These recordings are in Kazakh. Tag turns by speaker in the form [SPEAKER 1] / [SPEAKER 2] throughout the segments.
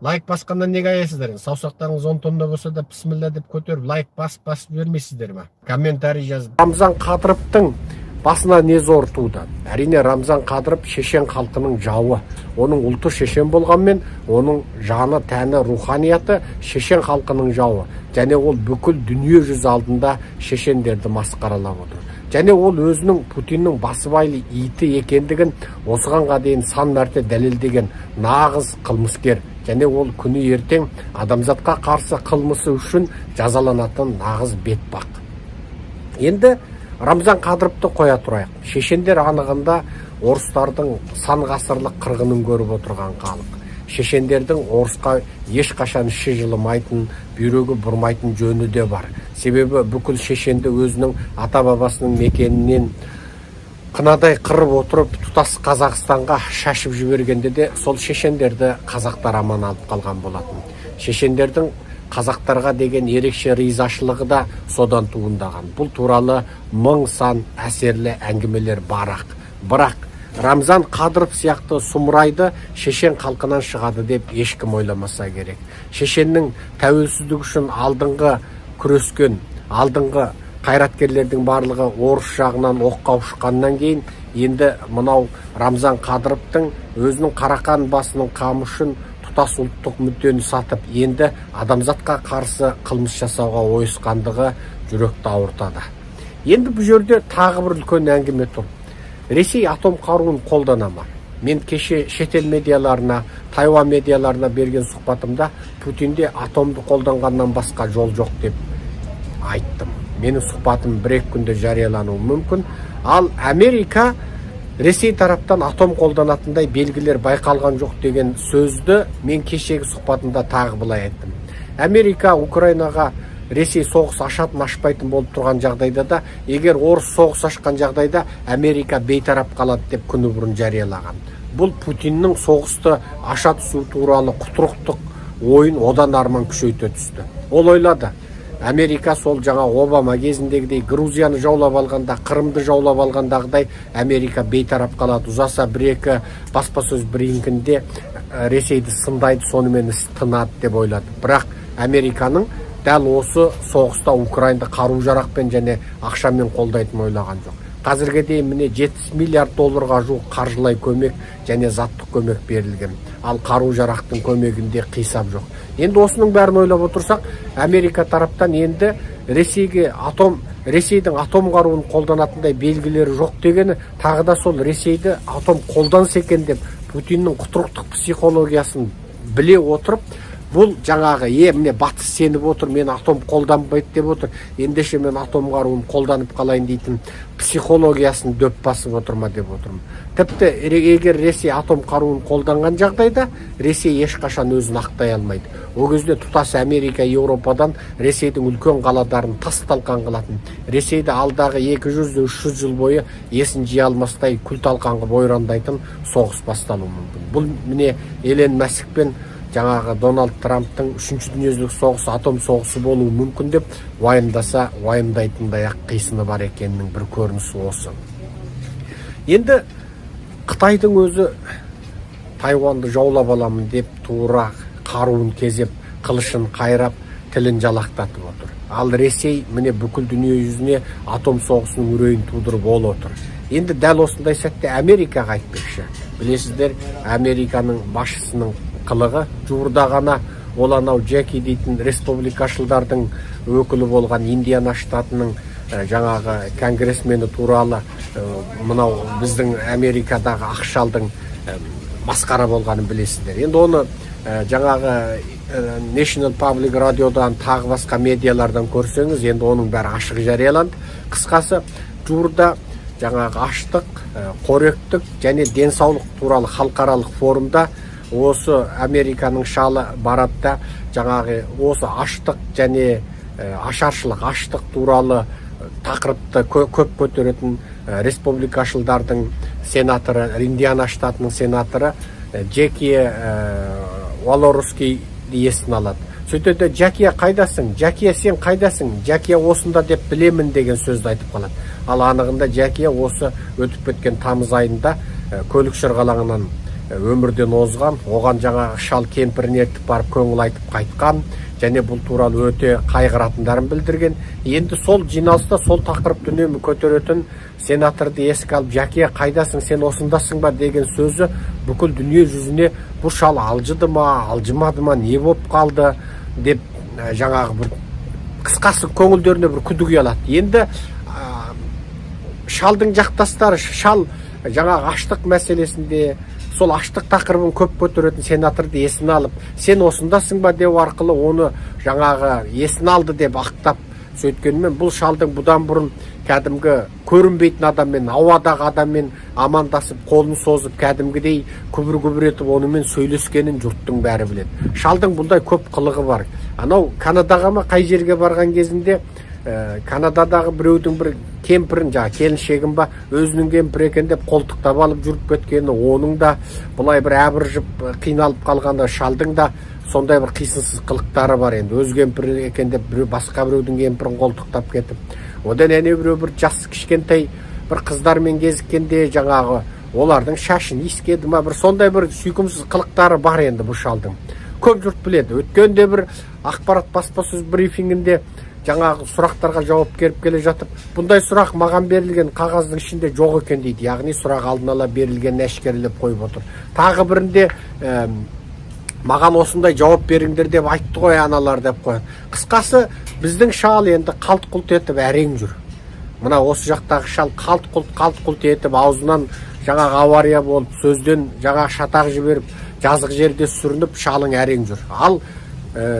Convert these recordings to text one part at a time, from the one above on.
[SPEAKER 1] Лайк басқаннан неге аясыздар? Саусақтарыңыз 10 тонна болса да бисмилла деп көтеріп, лайк басып жібермейсіздер ме? Комментарий жазып. Рамзан Қадыровтың басына не зор туды? Әрине, Рамзан Қадыров шешен халқының жауы. Оның ұлты шешен болғанмен, оның жаны, тәні, руханияты шешен халқының жауы. Және ол бүкіл дүние жүзі алдында шешендерді масқаралап отыр. Және ол өзінің Путиннің басыбайлы иті екендігін осығанға дейін сан мәрте дәлелдеген нағыз қылмыскер. Және ол күні ертең адамзатқа қарсы қылмысы үшін жазаланатын нағыз бетбақ. Енді Рамзан Қадыровты қоя тұрайық. Шешендер анығында орыстардың сан ғасырлық қырғынын көріп отырған халық. Шешендердің орысқа ешқашан іші жылымайтын, бүйрегі бұрмайтын жөні де бар. Себебі бүкіл шешенді өзінің ата-бабасының мекенінен қынадай қырып отырып, тұтас Қазақстанға шашып жібергенде де сол шешендерді қазақтар аман алып қалған болатын. Шешендердің қазақтарға деген ерекше ризашылығы да содан туындаған. Бұл туралы мың сан әсерлі әңгімелер бірақ Рамзан Қадыров сияқты сұмырайды шешен халқынан шығады деп ешкім ойламаса керек. Шешеннің тәуелсіздік үшін алдыңғы күрескен, алдыңғы қайраткерлердің барлығы орыс жағынан оққа ұшқаннан кейін, енді мынау Рамзан Қадыровтың өзінің қарақан басының қамы үшін тұтас ұлттық мүддені сатып, енді адамзатқа қарсы қылмыс жасауға ойысқандығы жүректі ауыртады. Енді бұл жерде тағы бір үлкен әңгіме тұр. Ресей атом қаруын қолдана ма? Мен кеше шетел медиаларына, Тайвань медиаларына берген сұхбатымда Путинде атомды қолданғаннан басқа жол жоқ деп айттым. Менің сұхбатым 1-2 күнде жариялануы мүмкін. Ал Америка Ресей тараптан атом қолданатындай белгілер байқалған жоқ деген сөзді мен кешегі сұхбатымда тағы былай айттым. Америка Украинаға Ресей соғыс ашатын ашпайтын болып тұрған жағдайда да, егер орыс соғыс ашқан жағдайда Америка бейтарап қалады деп күні бұрын жариялаған. Бұл Путиннің соғысты аша түсу туралы құтырықтық ойын одан арман күшейте түсті. Ол ойлады, Америка сол жаңа Обама кезіндегідей Грузияны жаулап алғанда, Қырымды жаулап алғандағыдай Америка бейтарап қалады. Ұзаса 1-2 баспасөз брифингінде Ресейді сындайды, сонымен іс тынады деп ойлады. Бірақ Американың дәл осы соғыста Украинды қару-жарақпен және ақшамен қолдайтын ойлаған жоқ. Қазірге дейін міне $70 миллиард жуық қаржылай көмек және заттық көмек берілген. Ал қару-жарақтың көмегінде қисап жоқ. Енді осының бәрін ойлап отырсақ, Америка тараптан енді Ресейдің атом қаруын қолданатындай белгілері жоқ дегені, тағы да сол Ресейді атом қолданса екен деп Путиннің құтырықтық психологиясын біле отырып, бұл жаңағы міне батыс сеніп отыр, мен атом қолданбайды деп отыр, ендеше мен атом қаруын қолданып қалайын дейтін психологиясын дөп басып отырма деп отырмын. Тіпті егер Ресей атом қаруын қолданған жағдайда, Ресей ешқашан өзін ақтай алмайды. О кезде тұтас Америка, Еуропадан Ресейдің үлкен қаладарын тас-талқан қылатын, Ресейді алдағы 200-300 жыл бойы есін жия алмастай күл-талқан қылып ойрандайтын соғыс басталуы мүмкін. Бұл міне Элон Маск пен жаңағы Дональд Трамптың 3-ші дүниежүзілік соғысы атом соғысы болуы мүмкін деп уайымдаса, уайымдайтындай ақ қисыны бар екенінің бір көрінісі осы. Енді Қытайдың өзі Тайваньды жаулап аламын деп тура қаруын кезеп, қылышын қайрап, тілін жалақтатып отыр. Ал Ресей міне бүкіл дүние жүзіне атом соғысының үрейін тудырып ол отыр. Енді дәл осындай сәтте Америкаға айтпекші. Білесіздер, Американың басшысының қылығы жуырда ғана ол анау Джеки дейтін республикашылдардың өкілі болған Индиана штатының жаңағы конгрессмені туралы мынау біздің Америкадағы ақшалдың масқара болғанын білесіздер. Енді оны жаңағы National Public радиодан тағы басқа медиалардан көрсеңіз, енді оның бәрі ашық жарияланды. Қысқасы, жуырда жаңағы аштық, қоректік және денсаулық туралы халықаралық форумда осы Американың шалы баратта жаңағы осы аштық және ашаршылық, аштық туралы тақырыпты көп көтеретін республикашылдардың сенаторы, Индиана штатының сенаторы Джеки Валорский есін алады. Сөйтеді, Джекия қайдасың? Джекия сен қайдасың? Джекия осында деп білемін деген сөзді айтып қалады. Ал анығында Джекия осы өтіп кеткен тамыз айында көлік шырғалаңынан өмірден озған, оған жаңағы шал кемпірін ертіп барып көңіл айтып қайтқан, және бұл туралы өте қайғыратындарын білдірген. Енді сол жиналыста сол тақырыпты үнемі көтеретін сенаторды еске алып, жәке қайдасың, сен осындасың ба деген сөзі бүкіл дүние жүзіне бұл шал алжыды ма, алжымады ма, не болып қалды деп жаңағы бір қысқасы көңілдеріне бір күдік алады. Енді шалдың жақтастары, шал жаңағы аштық мәселесінде сол аштық тақырыбын көп көтеретін сенаторды есіне алып, сен осындасың ба деу арқылы оны жаңағы есіне алды деп ақтап сөйткенмен, бұл шалдың бұдан бұрын кәдімгі көрінбейтін адаммен, ауадағы адаммен амандасып, қолын созып, кәдімгідей күбір етіп, онымен сөйлескенін жұрттың бәрі біледі. Шалдың бұндай көп қылығы бар. Анау Канадаға ма қай жерге барған кезінде Канададағы біреудің бір кемпірін, жаңа келіншегін ба, өзінің кемпірі екен деп қолтықтап алып жүріп кеткені, оның да бұлай бір әбіржіп қиналып қалғанда, шалдың да сондай бір қисынсыз қылықтары бар. Енді өз кемпірі екен деп басқа біреудің кемпірін қолтықтап кетіп, одан әне біреу бір жас кішкентай бір қыздармен кезіккенде жаңағы олардың шашын иіскеді ма, бір сондай бір сүйкімсіз қылықтары бар. Енді бұл шалдың көп жұрт біледі. Өткенде бір ақпарат баспасөз брифингінде жаңағы сұрақтарға жауап беріп келе жатып, бұндай сұрақ маған берілген қағаздың ішінде жоқ екен дейді. Яғни сұрақ алдын ала берілген әшкерелеп қойып отыр. Тағы бірінде маған осындай жауап беріңдер деп айтты ғой аналар деп қояды. Қысқасы біздің шал енді қалт-құлт етіп әрең жүр. Мына осы жақтағы шал қалт-құлт етіп, аузынан жаңағы авария болып, сөзден жаңағы шатақ жіберіп, жазық жерде сүрініп, шалың әрең жүр. Ал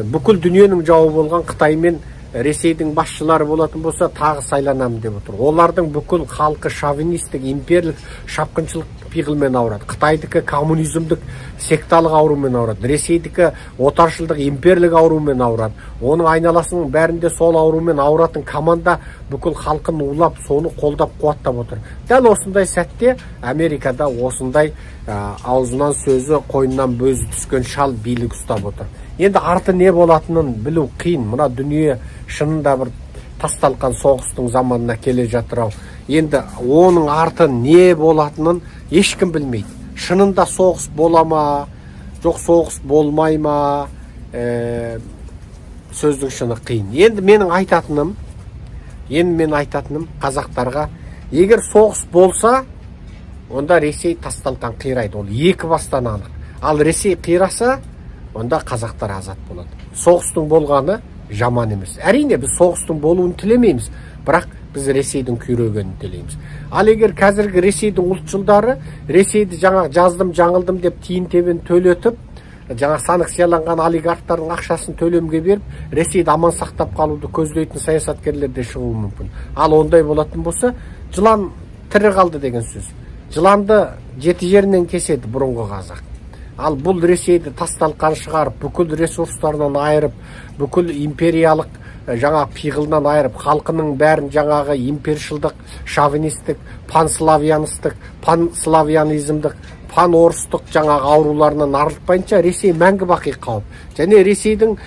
[SPEAKER 1] бүкіл дүниенің жауы болған Қытай мен Ресейдің басшылары болатын болса, тағы сайланамын деп отыр. Олардың бүкіл халқы шовинистік, имперлік, шапқыншылық пиғылмен ауырады. Қытайдікі коммунизмдік, секталық аурумен ауырады. Ресейдікі отаршылдық, имперлік аурумен ауырады. Оның айналасының бәрінде сол аурумен ауыратын команда бүкіл халқын улап, соны қолдап қуаттап отыр. Дәл осындай сәтте Америкада осындай аузынан сөзі, қойнынан бөзі түскен шал билік ұстап отыр. Енді арты не болатынын білу қиын. Мына дүние шынында бір тасталқан соғыстың заманына келе жатыр. Енді оның арты не болатынын ешкім білмейді. Шынында соғыс бола ма, жоқ соғыс болмай ма, сөздің шыны қиын. Енді менің айтатыным қазақтарға, егер соғыс болса, онда Ресей тасталқан қирайды. Ол екі бастан анық. Ал Ресей қираса, онда қазақтар азат болады. Соғыстың болғаны жаман емес. Әрине біз соғыстың болуын тілемейміз, бірақ біз Ресейдің күйрегенін тілейміз. Ал егер қазіргі Ресейдің ұлтшылдары Ресейді жаңа жаздым, жаңылдым деп тиын тебен төлетіп, жаңа санкцияланған олигархтардың ақшасын төлемге беріп, Ресейді аман сақтап қалуды көздейтін саясаткерлер де шығуы мүмкін. Ал ондай болатын болса, жылан тірі қалды деген сөз. Жыланды жеті жерінен кеседі бұрынғы қазақ. Ал бұл Ресейді тасталқан шығарып, бүкіл ресурстарынан айырып, бүкіл империялық жаңа пиғылынан айырып, халқының бәрін жаңағы импершылдық, шовинистік, панславянистік, панславянизмдік, пан-орыстық жаңағы ауруларынан арылтпайынша Ресей мәңгі бақи қауіп. Және Ресейдің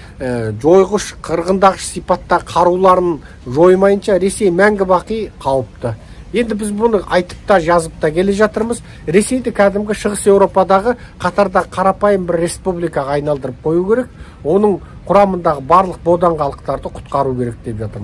[SPEAKER 1] жойғыш, қырғындағыш сипатта қаруларын жоймайынша Ресей мәңгі бақи қауіпті. Енді біз бұны айтып та жазып та келе жатырмыз. Ресейді кәдімгі Шығыс Еуропадағы қатарда қарапайым бір республикаға айналдырып қою керек. Оның құрамындағы барлық бодан халықтарды құтқару керек деп жатырмыз.